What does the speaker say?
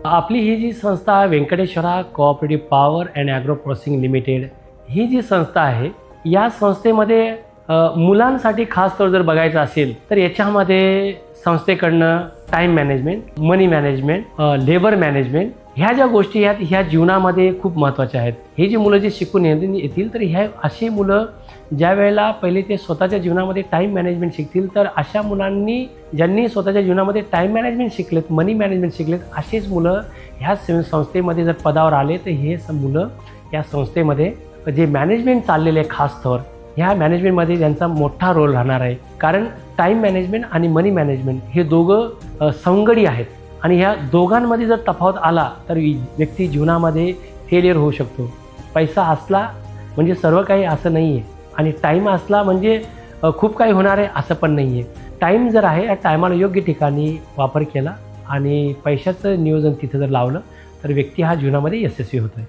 आपली ही जी संस्था Venkateshwara cooperative power and agro processing limited ही जी संस्था आहे, या संस्थेमध्ये मुलांसाठी खास तौर जर बघायचं असेल तर याच्यामध्ये संस्थेकडनं टाईम मॅनेजमेंट, मनी मॅनेजमेंट, लेबर मॅनेजमेंट ह्या ज्या गोष्टी आहेत ह्या जीवनामध्ये खूप महत्त्वाच्या आहेत. हे जी मुलं जे शिकून येतील तर ह्या अशी मुलं ज्या वेळेला पहिले ते स्वतःच्या जीवनामध्ये टाईम मॅनेजमेंट शिकतील, तर अशा मुलांनी ज्यांनी स्वतःच्या जीवनामध्ये टाईम मॅनेजमेंट शिकलेत, मनी मॅनेजमेंट शिकलेत, असेच मुलं ह्या संस्थेमध्ये जर पदावर आले तर हे मुलं या संस्थेमध्ये जे मॅनेजमेंट चाललेले आहे खास तौर ह्या मॅनेजमेंटमध्ये त्यांचा मोठा रोल राहणार आहे. कारण टाईम मॅनेजमेंट आणि मनी मॅनेजमेंट हे दोघं संगडी आहेत आणि ह्या दोघांमध्ये जर तफावत आला तर व्यक्ती जीवनामध्ये फेलियर होऊ शकतो. पैसा असला म्हणजे सर्व काही असं नाही आहे आणि टाईम असला म्हणजे खूप काही होणार आहे असं पण नाही आहे. टाईम जर आहे, या टायमाला योग्य ठिकाणी वापर केला आणि पैशाचं नियोजन तिथं जर लावलं तर व्यक्ती हा जीवनामध्ये यशस्वी होतो आहे.